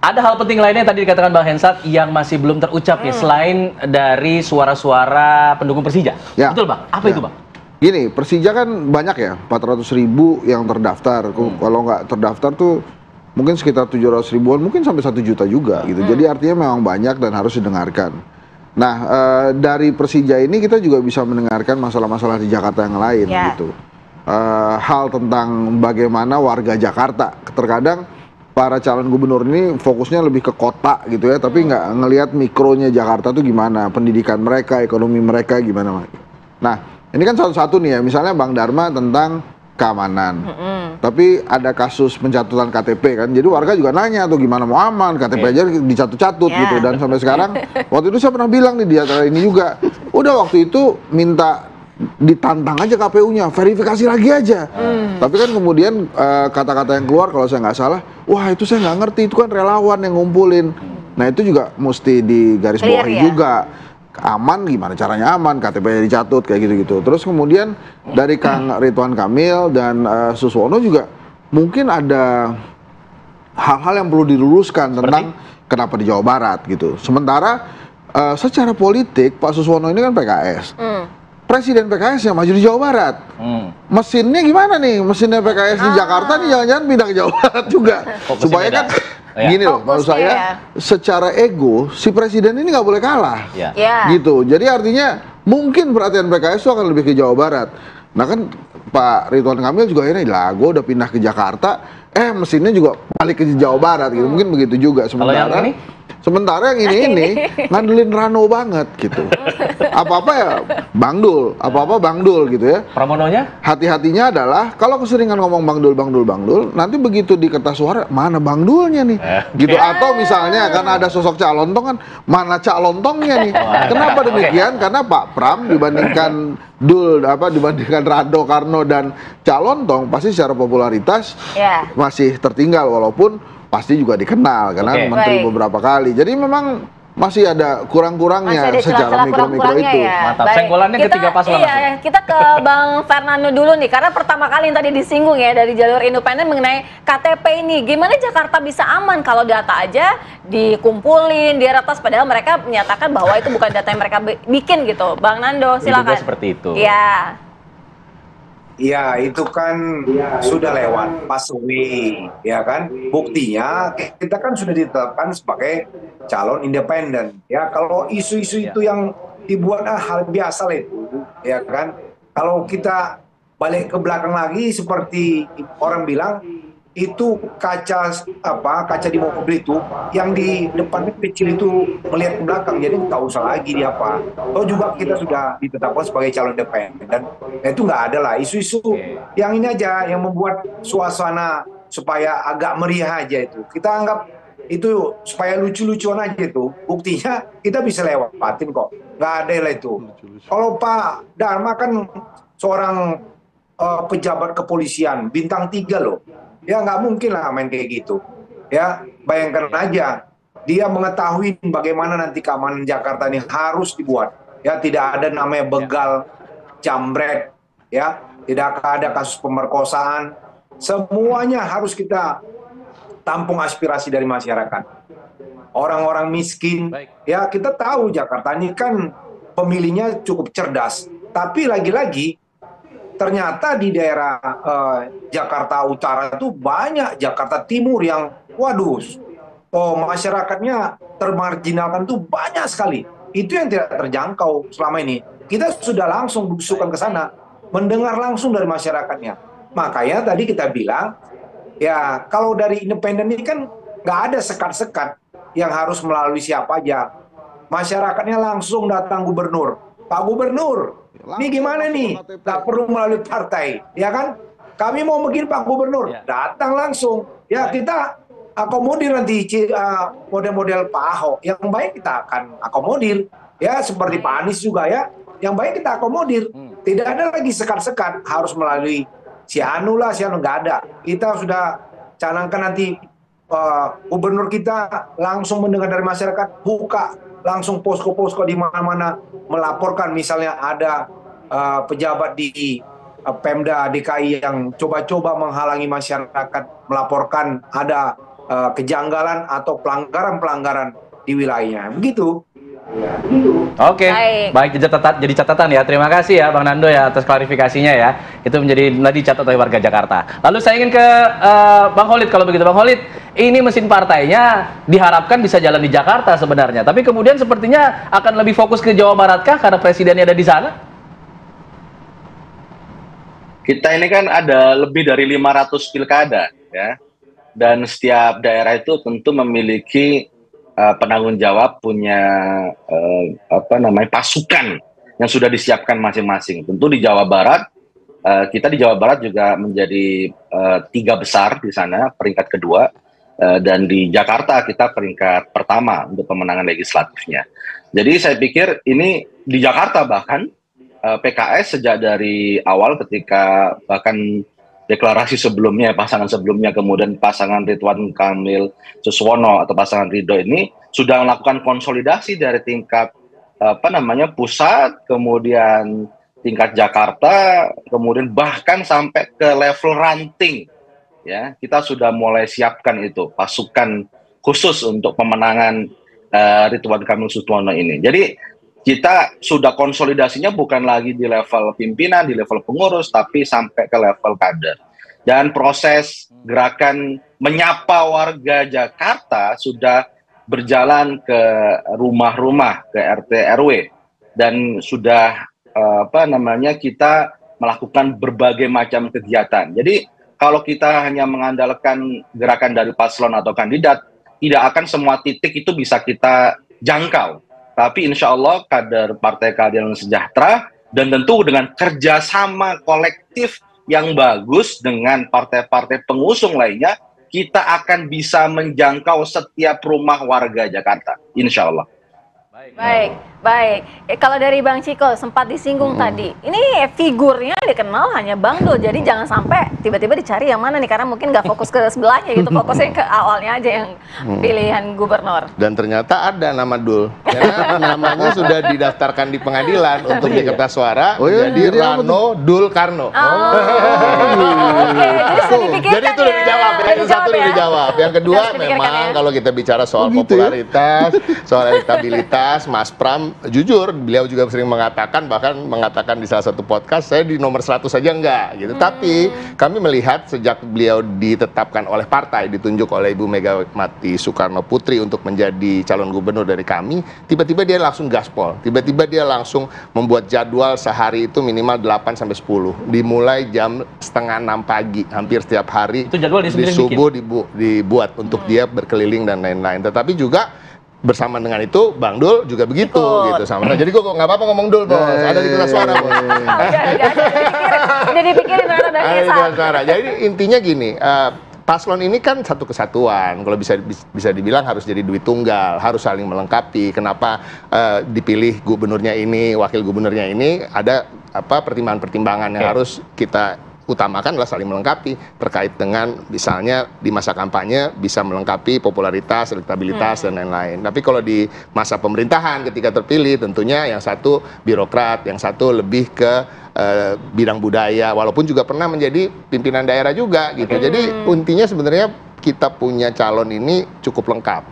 Ada hal penting lainnya yang tadi dikatakan Bang Hensat yang masih belum terucap nih, selain dari suara-suara pendukung Persija. Ya. Betul Bang? Apa itu Bang? Gini, Persija kan banyak ya, 400.000 yang terdaftar. Kalau nggak terdaftar tuh mungkin sekitar 700 ribuan, mungkin sampai 1 juta juga gitu. Jadi artinya memang banyak dan harus didengarkan. Nah, dari Persija ini kita juga bisa mendengarkan masalah-masalah di Jakarta yang lain gitu. Hal tentang bagaimana warga Jakarta, terkadang para calon gubernur ini fokusnya lebih ke kota gitu ya, tapi nggak ngelihat mikronya Jakarta tuh gimana, pendidikan mereka, ekonomi mereka gimana. Nah, ini kan satu-satu nih ya, misalnya Bang Dharma tentang keamanan, tapi ada kasus pencatutan KTP kan, jadi warga juga nanya tuh gimana mau aman, KTP aja dicatut-catut gitu, dan sampai sekarang, waktu itu saya pernah bilang nih di acara ini juga, udah waktu itu minta ditantang aja KPU-nya, verifikasi lagi aja. Tapi kan kemudian kata-kata yang keluar kalau saya nggak salah, wah itu saya nggak ngerti, itu kan relawan yang ngumpulin. Nah itu juga mesti digarisbawahi juga. Aman gimana caranya aman, KTP-nya dicatut kayak gitu-gitu. Terus kemudian dari Kang Ridwan Kamil dan Suswono juga mungkin ada hal-hal yang perlu diluruskan tentang kenapa di Jawa Barat gitu. Sementara secara politik Pak Suswono ini kan PKS. Presiden PKS yang maju di Jawa Barat. Mesinnya gimana nih? Mesinnya PKS di Jakarta nih jangan-jangan pindah ke Jawa Barat juga. Supaya kan gini loh, menurut saya secara ego si presiden ini nggak boleh kalah. Gitu. Jadi artinya mungkin perhatian PKS itu akan lebih ke Jawa Barat. Nah kan Pak Ridwan Kamil juga ini lah, gue udah pindah ke Jakarta, mesinnya juga balik ke Jawa Barat gitu. Mungkin begitu juga. Sementara yang ini ngandelin Rano banget gitu. Apa-apa ya Bang Dul, apa-apa Bang Dul gitu ya. Pramononya? Hati-hatinya adalah kalau keseringan ngomong Bang Dul, nanti begitu di kertas suara mana Bang Dulnya nih, gitu. Atau misalnya karena ada sosok Cak Lontong kan, mana Cak Lontongnya nih. Kenapa demikian? Karena Pak Pram dibandingkan dibandingkan Rado Karno dan Cak Lontong pasti secara popularitas masih tertinggal, walaupun pasti juga dikenal karena menteri beberapa kali. Jadi memang masih ada kurang-kurangnya secara mikro-mikro itu. Mantap. Senggolannya ketiga paslon. Iya, kita ke Bang Fernando dulu nih, karena pertama kali yang tadi disinggung ya dari jalur independen mengenai KTP ini. Gimana Jakarta bisa aman kalau data aja dikumpulin, diretas, padahal mereka menyatakan bahwa itu bukan data yang mereka bikin gitu. Bang Nando, silakan. Juga seperti itu. Iya. Ya, itu kan sudah lewat passway, ya kan? Buktinya kita kan sudah ditetapkan sebagai calon independen. Ya, kalau isu-isu itu yang dibuat hal biasa lah itu, ya kan? Kalau kita balik ke belakang lagi seperti orang bilang itu kaca di mobil itu yang di depannya kecil itu melihat ke belakang, jadi nggak usah lagi di apa. Atau juga kita sudah ditetapkan sebagai calon independen dan itu nggak ada lah isu-isu yang ini aja yang membuat suasana supaya agak meriah aja itu. Kita anggap itu supaya lucu-lucuan aja itu. Buktinya kita bisa lewatin kok, nggak ada lah itu. Kalau Pak Dharma kan seorang pejabat kepolisian bintang 3 loh. Ya nggak mungkin lah main kayak gitu. Ya bayangkan aja dia mengetahui bagaimana nanti keamanan Jakarta ini harus dibuat. Ya tidak ada namanya begal, jambret, ya tidak ada kasus pemerkosaan. Semuanya harus kita tampung aspirasi dari masyarakat. Orang-orang miskin, ya kita tahu Jakarta ini kan pemilihnya cukup cerdas. Tapi lagi-lagi ternyata di daerah Jakarta Utara itu banyak, Jakarta Timur yang masyarakatnya termarginalkan tuh banyak sekali. Itu yang tidak terjangkau selama ini. Kita sudah langsung berusukan ke sana, mendengar langsung dari masyarakatnya. Makanya tadi kita bilang, ya kalau dari independen ini kan nggak ada sekat-sekat yang harus melalui siapa aja. Masyarakatnya langsung datang gubernur. Pak Gubernur, ini gimana nih? Tak perlu melalui partai, ya kan? Kami mau begini Pak Gubernur, datang langsung. Ya kita akomodir nanti model-model Pak Ahok. Yang baik kita akan akomodir. Ya seperti Pak Anies juga ya. Yang baik kita akomodir. Tidak ada lagi sekat-sekat harus melalui si Anu lah, si Anu nggak ada. Kita sudah canangkan nanti gubernur kita langsung mendengar dari masyarakat, buka langsung posko-posko di mana-mana, melaporkan misalnya ada pejabat di Pemda DKI yang coba-coba menghalangi masyarakat, melaporkan ada kejanggalan atau pelanggaran-pelanggaran di wilayahnya. Begitu. Oke, baik jadi catatan ya. Terima kasih ya Bang Nando ya atas klarifikasinya ya. Itu menjadi tadi catat oleh warga Jakarta. Lalu saya ingin ke Bang Khalid kalau begitu. Bang Khalid, ini mesin partainya diharapkan bisa jalan di Jakarta sebenarnya. Tapi kemudian sepertinya akan lebih fokus ke Jawa Barat kah karena presidennya ada di sana? Kita ini kan ada lebih dari 500 pilkada ya. Dan setiap daerah itu tentu memiliki penanggung jawab, punya pasukan yang sudah disiapkan masing-masing. Tentu di Jawa Barat, kita di Jawa Barat juga menjadi 3 besar di sana, peringkat kedua, dan di Jakarta kita peringkat pertama untuk pemenangan legislatifnya. Jadi saya pikir ini di Jakarta bahkan PKS sejak dari awal ketika bahkan deklarasi sebelumnya, pasangan sebelumnya, kemudian pasangan Ridwan Kamil Suswono atau pasangan Ridho ini sudah melakukan konsolidasi dari tingkat pusat, kemudian tingkat Jakarta, kemudian bahkan sampai ke level ranting. Ya, kita sudah mulai siapkan itu pasukan khusus untuk pemenangan Ridwan Kamil Suswono ini. Jadi kita sudah konsolidasinya bukan lagi di level pimpinan, di level pengurus, tapi sampai ke level kader. Dan proses gerakan menyapa warga Jakarta sudah berjalan ke rumah-rumah, ke RT RW, dan sudah kita melakukan berbagai macam kegiatan. Jadi kalau kita hanya mengandalkan gerakan dari paslon atau kandidat, tidak akan semua titik itu bisa kita jangkau. Tapi insya Allah kader Partai Keadilan Sejahtera dan tentu dengan kerjasama kolektif yang bagus dengan partai-partai pengusung lainnya, kita akan bisa menjangkau setiap rumah warga Jakarta, insya Allah. Baik. Kalau dari Bang Ciko sempat disinggung tadi, ini figurnya dikenal hanya Bang Dul, jadi jangan sampai tiba-tiba dicari yang mana nih, karena mungkin nggak fokus ke sebelahnya gitu, fokusnya ke awalnya aja yang pilihan gubernur. Dan ternyata ada nama Dul, karena namanya sudah didaftarkan di pengadilan untuk di kertas suara, jadi Rano Dul Karno. Oke, jadi sudah dipikirkan. Jadi itu udah dijawab ya, yang satu udah dijawab. Yang kedua memang kalau kita bicara soal popularitas, soal elektabilitas, Mas Pram jujur, beliau juga sering mengatakan, bahkan mengatakan di salah satu podcast, saya di nomor 100 saja enggak gitu. Tapi kami melihat sejak beliau ditetapkan oleh partai, ditunjuk oleh Ibu Megawati Soekarno Putri untuk menjadi calon gubernur dari kami, tiba-tiba dia langsung gaspol. Tiba-tiba dia langsung membuat jadwal sehari itu minimal 8 sampai 10. Dimulai jam 5:30 pagi, hampir setiap hari. Itu jadwal dia sendiri di subuh dibuat untuk dia berkeliling dan lain-lain. Tetapi juga bersama dengan itu Bang Dul juga begitu gitu sama. Jadi kok nggak apa-apa ngomong Dul, Bos. Ada di kertas suara, Bos. Udah dipikirin ternyata dari Ada di kertas suara. Jadi intinya gini, paslon ini kan satu kesatuan. Kalau bisa dibilang harus jadi duit tunggal, harus saling melengkapi. Kenapa dipilih gubernurnya ini, wakil gubernurnya ini, ada pertimbangan-pertimbangan yang harus kita utamakan adalah saling melengkapi terkait dengan misalnya di masa kampanye bisa melengkapi popularitas, elektabilitas dan lain-lain. Tapi kalau di masa pemerintahan ketika terpilih tentunya yang satu birokrat, yang satu lebih ke bidang budaya, walaupun juga pernah menjadi pimpinan daerah juga gitu. Jadi intinya sebenarnya kita punya calon ini cukup lengkap.